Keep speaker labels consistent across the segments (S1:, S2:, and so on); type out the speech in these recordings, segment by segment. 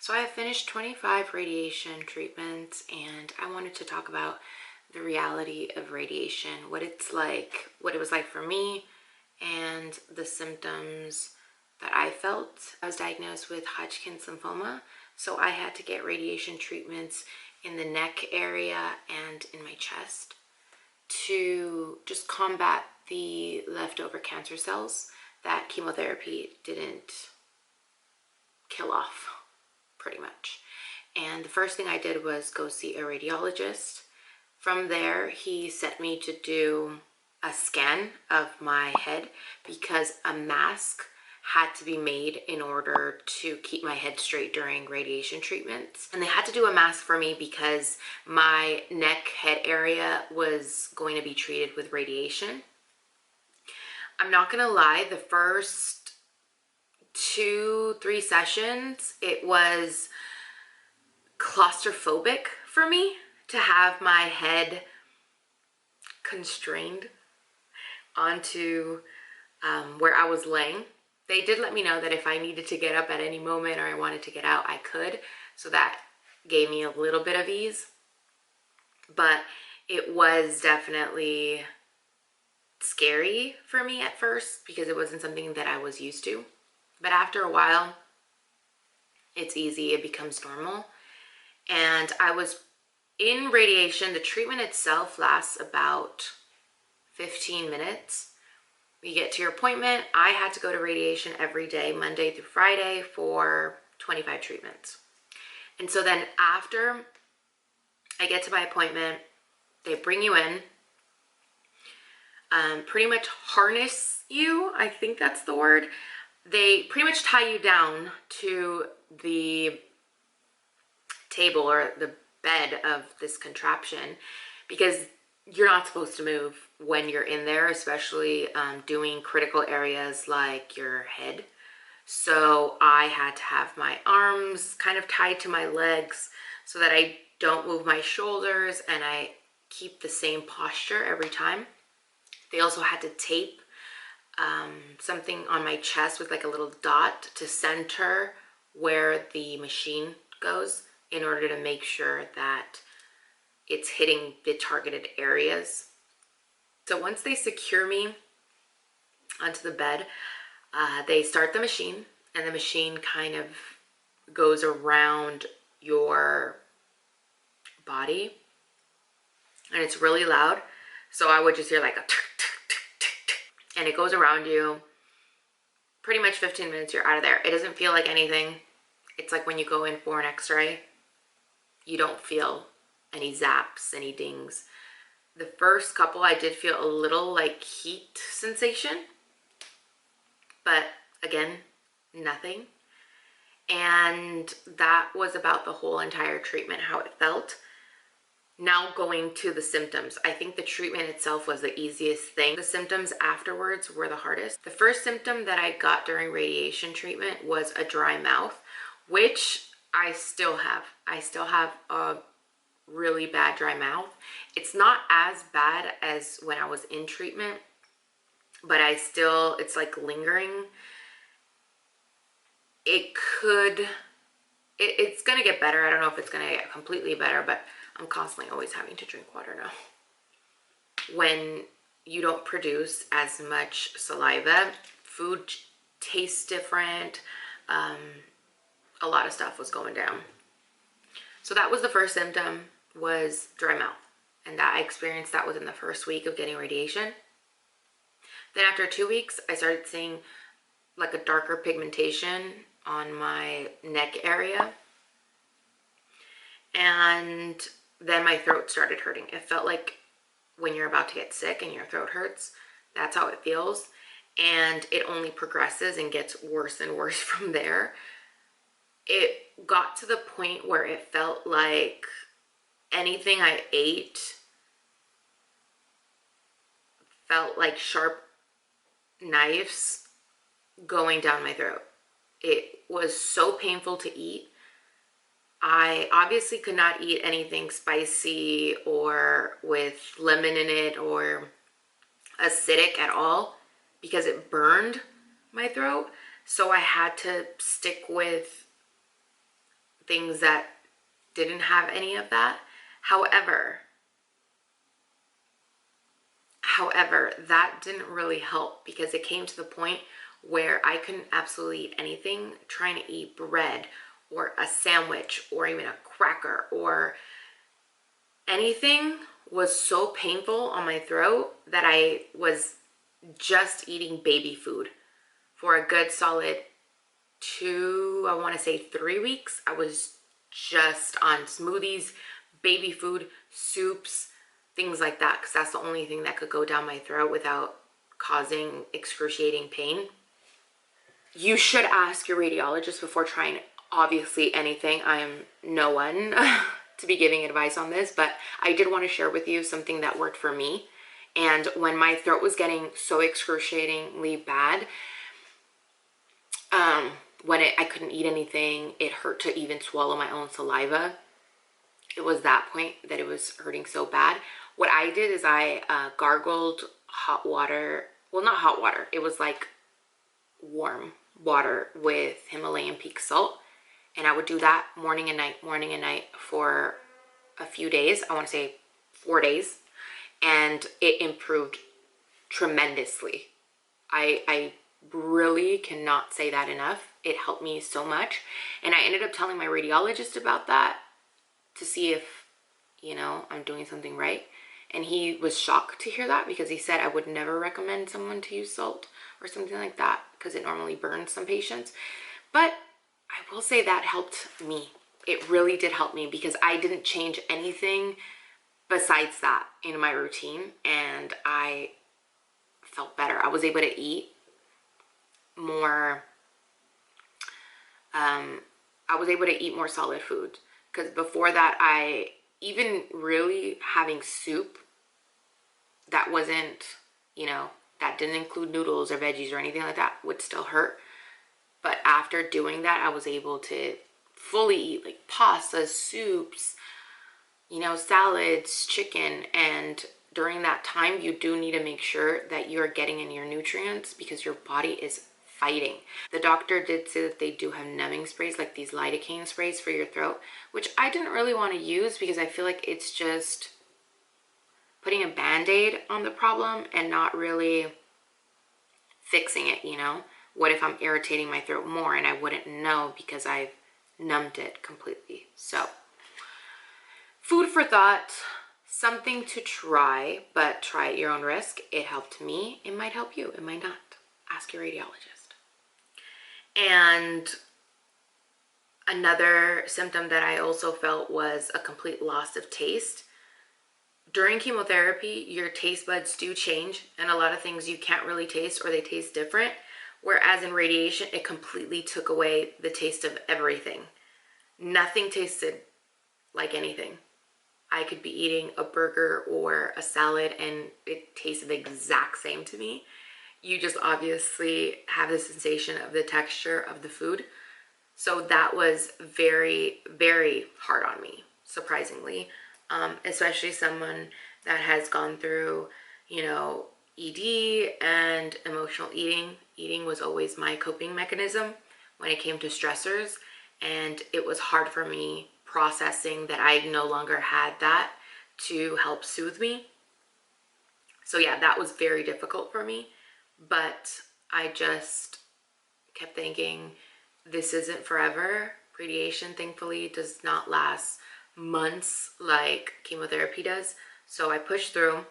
S1: So I have finished 25 radiation treatments, and I wanted to talk about the reality of radiation, what it's like, what it was like for me, and the symptoms that I felt. I was diagnosed with Hodgkin's lymphoma, so I had to get radiation treatments in the neck area and in my chest to just combat the leftover cancer cells that chemotherapy didn't kill off, pretty much. And the first thing I did was go see a radiologist. From there, he sent me to do a scan of my head because a mask had to be made in order to keep my head straight during radiation treatments. And they had to do a mask for me because my neck head area was going to be treated with radiation. I'm not gonna lie, the first 2-3 sessions, it was claustrophobic for me to have my head constrained onto where I was laying. They did let me know that if I needed to get up at any moment or I wanted to get out, I could. So that gave me a little bit of ease. But it was definitely scary for me at first because it wasn't something that I was used to. But after a while, it's easy, it becomes normal. And I was in radiation. The treatment itself lasts about 15 minutes. You get to your appointment. I had to go to radiation every day, Monday through Friday, for 25 treatments. And so then after I get to my appointment, they bring you in, pretty much harness you, I think that's the word. They pretty much tie you down to the table or the bed of this contraption because you're not supposed to move when you're in there, especially doing critical areas like your head. So I had to have my arms kind of tied to my legs so that I don't move my shoulders and I keep the same posture every time. They also had to tape something on my chest with like a little dot to center where the machine goes in order to make sure that it's hitting the targeted areas. So once they secure me onto the bed, they start the machine, and the machine kind of goes around your body, and it's really loud. So I would just hear like a tick, tick, tick, tick, tick, and it goes around you. Pretty much 15 minutes, you're out of there. It doesn't feel like anything. It's like when you go in for an x-ray, you don't feel any zaps, any dings. The first couple, I did feel a little like heat sensation, but again, nothing. And that was about the whole entire treatment, how it felt. Now going to the symptoms, I think the treatment itself was the easiest thing. The symptoms afterwards were the hardest. The first symptom that I got during radiation treatment was a dry mouth, which I still have. I still have a really bad dry mouth. It's not as bad as when I was in treatment, but it's like lingering. It's gonna get better. I don't know if it's gonna get completely better, but I'm constantly always having to drink water now. When you don't produce as much saliva, food tastes different. A lot of stuff was going down. So that was the first symptom, was dry mouth. And that I experienced that within the first week of getting radiation. Then after 2 weeks, I started seeing like a darker pigmentation on my neck area. And then my throat started hurting. It felt like when you're about to get sick and your throat hurts, that's how it feels. And it only progresses and gets worse and worse from there. It got to the point where it felt like anything I ate felt like sharp knives going down my throat. It was so painful to eat. I obviously could not eat anything spicy or with lemon in it or acidic at all because it burned my throat. So I had to stick with things that didn't have any of that. However, that didn't really help because it came to the point where I couldn't absolutely eat anything. Trying to eat bread or a sandwich or even a cracker or anything was so painful on my throat that I was just eating baby food for a good solid 2, I want to say 3 weeks. I was just on smoothies, baby food, soups, things like that, because that's the only thing that could go down my throat without causing excruciating pain. You should ask your radiologist before trying obviously anything. I am no one to be giving advice on this, but I did want to share with you something that worked for me. And when my throat was getting so excruciatingly bad, when I couldn't eat anything, it hurt to even swallow my own saliva. It was that point that it was hurting so bad. What I did is I gargled hot water. Well, not hot water. It was like warm water with Himalayan peak salt. And I would do that morning and night for a few days. I want to say 4 days. And it improved tremendously. I really cannot say that enough. It helped me so much. And I ended up telling my radiologist about that to see if, you know, I'm doing something right. And he was shocked to hear that because he said I would never recommend someone to use salt or something like that because it normally burns some patients. But I will say that helped me. It really did help me because I didn't change anything besides that in my routine, and I felt better. I was able to eat more. I was able to eat more solid food because before that, I even really having soup that wasn't, you know, that didn't include noodles or veggies or anything like that would still hurt. But after doing that, I was able to fully eat like pastas, soups, you know, salads, chicken. And during that time, you do need to make sure that you're getting in your nutrients because your body is fighting. The doctor did say that they do have numbing sprays, like these lidocaine sprays for your throat, which I didn't really want to use because I feel like it's just putting a band-aid on the problem and not really fixing it, you know? What if I'm irritating my throat more and I wouldn't know because I've numbed it completely? So, food for thought, something to try, but try at your own risk. It helped me. It might help you. It might not. Ask your radiologist. And another symptom that I also felt was a complete loss of taste. During chemotherapy, your taste buds do change, and a lot of things you can't really taste or they taste different. Whereas in radiation, it completely took away the taste of everything. Nothing tasted like anything. I could be eating a burger or a salad and it tasted the exact same to me. You just obviously have the sensation of the texture of the food. So that was very, very hard on me, surprisingly. Especially someone that has gone through, you know, ED and emotional eating. Eating was always my coping mechanism when it came to stressors, and it was hard for me processing that I no longer had that to help soothe me. So yeah, that was very difficult for me, but I just kept thinking, this isn't forever. Radiation, thankfully, does not last months like chemotherapy does. So I pushed through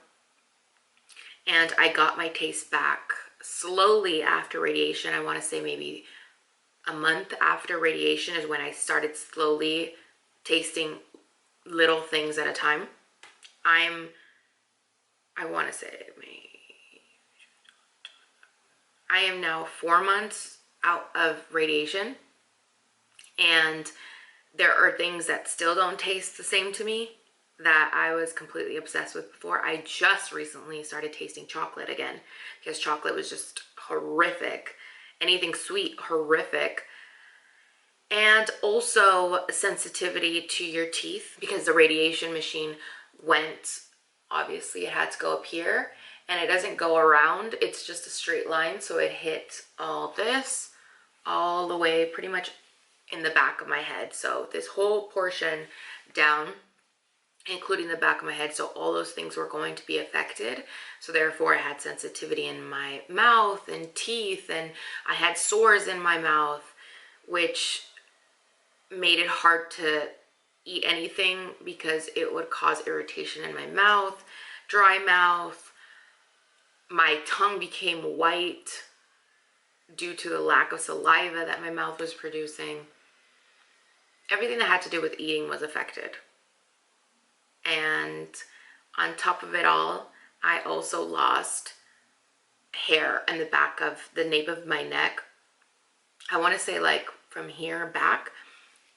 S1: and I got my taste back slowly after radiation. I want to say maybe a month after radiation is when I started slowly tasting little things at a time. I want to say I am now 4 months out of radiation, and there are things that still don't taste the same to me that I was completely obsessed with before. I just recently started tasting chocolate again because chocolate was just horrific. Anything sweet, horrific. And also sensitivity to your teeth because the radiation machine went, obviously it had to go up here and it doesn't go around. It's just a straight line. So it hit all this all the way pretty much in the back of my head. So this whole portion down, including the back of my head, so all those things were going to be affected. So therefore I had sensitivity in my mouth and teeth, and I had sores in my mouth, which made it hard to eat anything because it would cause irritation in my mouth, dry mouth. My tongue became white due to the lack of saliva that my mouth was producing. Everything that had to do with eating was affected. And on top of it all, I also lost hair in the back of the nape of my neck. I want to say like from here back,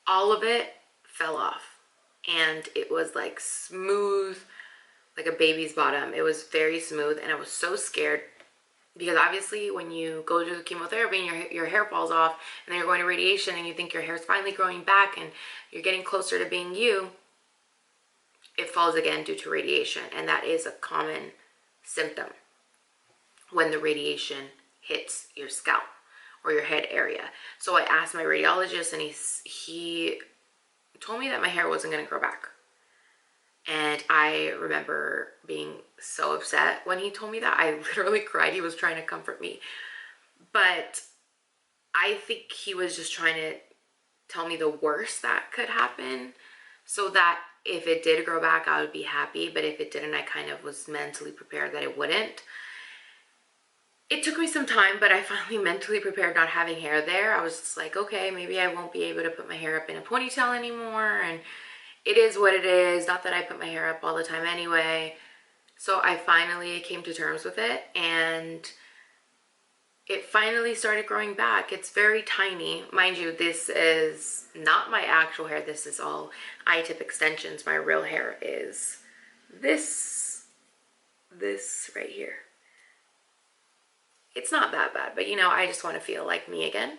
S1: all of it fell off, and it was like smooth, like a baby's bottom. It was very smooth, and I was so scared because obviously when you go to chemotherapy and your hair falls off, and then you're going to radiation and you think your hair's finally growing back and you're getting closer to being you, it falls again due to radiation. And that is a common symptom when the radiation hits your scalp or your head area. So I asked my radiologist, and he told me that my hair wasn't going to grow back. And I remember being so upset when he told me that. I literally cried. He was trying to comfort me. But I think he was just trying to tell me the worst that could happen, so that if it did grow back, I would be happy. But if it didn't, I kind of was mentally prepared that it wouldn't. It took me some time, but I finally mentally prepared not having hair there. I was just like, okay, maybe I won't be able to put my hair up in a ponytail anymore, and it is what it is. Not that I put my hair up all the time anyway. So I finally came to terms with it, and it finally started growing back. It's very tiny. Mind you, this is not my actual hair. This is all eye-tip extensions. My real hair is this right here. It's not that bad, but you know, I just want to feel like me again.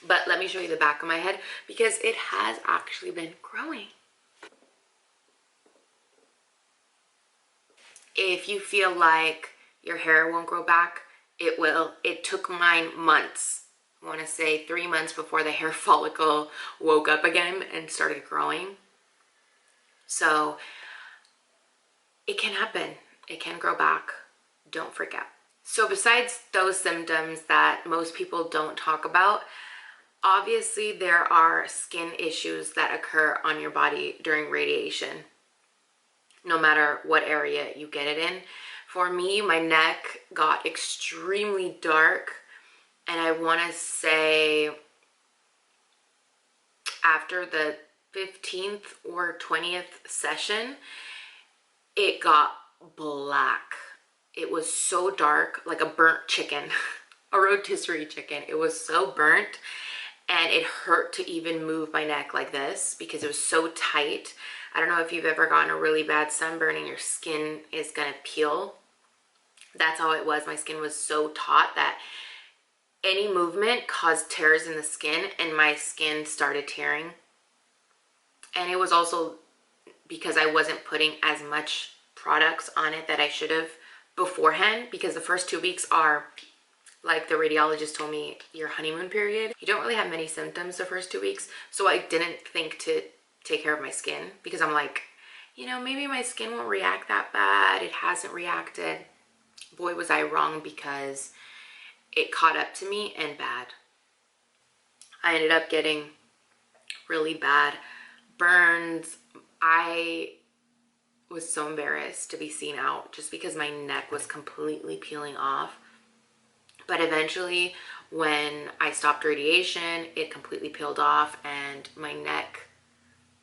S1: But let me show you the back of my head, because it has actually been growing. If you feel like your hair won't grow back, it will. It took mine months. I want to say 3 months before the hair follicle woke up again and started growing. So it can happen. It can grow back. Don't freak out. So besides those symptoms that most people don't talk about, obviously there are skin issues that occur on your body during radiation, no matter what area you get it in. For me, my neck got extremely dark, and I want to say after the 15th or 20th session, it got black. It was so dark, like a burnt chicken, a rotisserie chicken. It was so burnt, and it hurt to even move my neck like this because it was so tight. I don't know if you've ever gotten a really bad sunburn and your skin is gonna peel. That's how it was. My skin was so taut that any movement caused tears in the skin, and my skin started tearing. And it was also because I wasn't putting as much products on it that I should have beforehand, because the first 2 weeks are, like the radiologist told me, your honeymoon period. You don't really have many symptoms the first 2 weeks. So I didn't think to take care of my skin, because I'm like, you know, maybe my skin won't react that bad. It hasn't reacted. Boy, was I wrong, because it caught up to me and bad. I ended up getting really bad burns. I was so embarrassed to be seen out just because my neck was completely peeling off. But eventually, when I stopped radiation, it completely peeled off, and my neck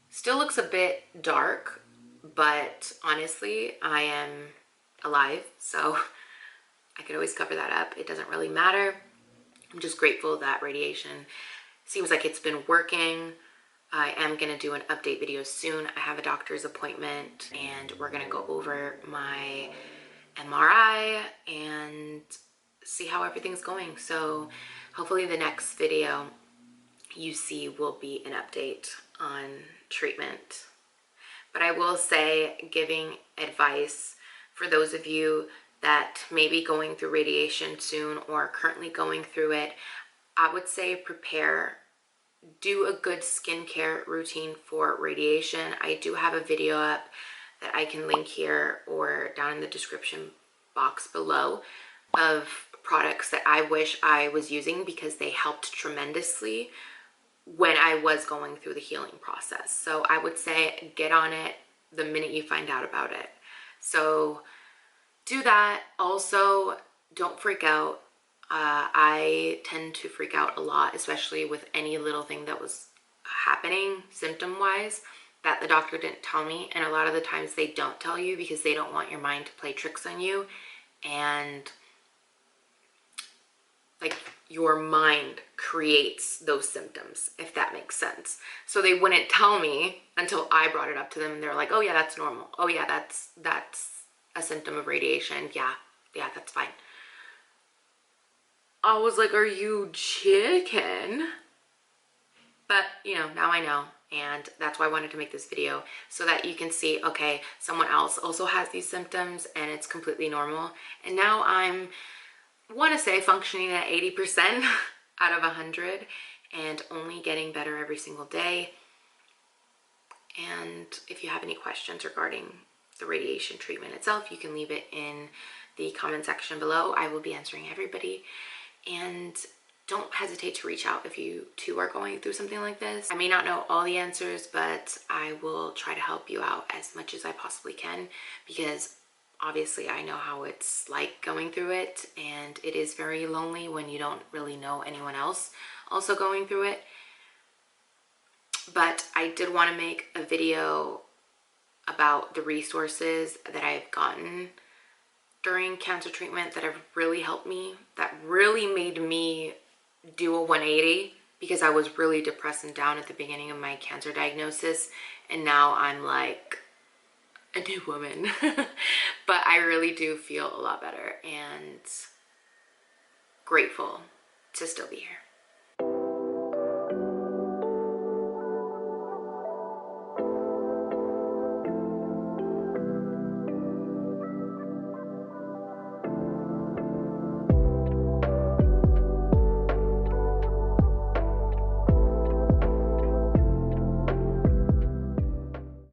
S1: still looks a bit dark, but honestly, I am alive, so I could always cover that up. It doesn't really matter. I'm just grateful that radiation seems like it's been working. I am going to do an update video soon. I have a doctor's appointment, and we're going to go over my MRI and see how everything's going. So hopefully the next video you see will be an update on treatment. But I will say, giving advice for those of you that may be going through radiation soon or currently going through it, I would say prepare do a good skincare routine for radiation, I do have a video up that I can link here or down in the description box below of products that I wish I was using because they helped tremendously when I was going through the healing process. So I would say get on it the minute you find out about it. So do that. Also, don't freak out. I tend to freak out a lot, especially with any little thing that was happening symptom-wise that the doctor didn't tell me. And a lot of the times they don't tell you because they don't want your mind to play tricks on you. And like your mind creates those symptoms, if that makes sense. So they wouldn't tell me until I brought it up to them, and they're like, oh yeah, that's normal. Oh yeah, that's a symptom of radiation. Yeah, that's fine. I was like, are you chicken? But you know, now I know, and that's why I wanted to make this video so that you can see, okay, someone else also has these symptoms and it's completely normal. And now I'm want to say functioning at 80% out of 100 and only getting better every single day. And if you have any questions regarding the radiation treatment itself, you can leave it in the comment section below. I will be answering everybody. And don't hesitate to reach out if you too are going through something like this. I may not know all the answers, but I will try to help you out as much as I possibly can, because obviously I know how it's like going through it, and it is very lonely when you don't really know anyone else also going through it. But I did want to make a video about the resources that I've gotten during cancer treatment that have really helped me, that really made me do a 180, because I was really depressed and down at the beginning of my cancer diagnosis, and now I'm like a new woman. But I really do feel a lot better and grateful to still be here.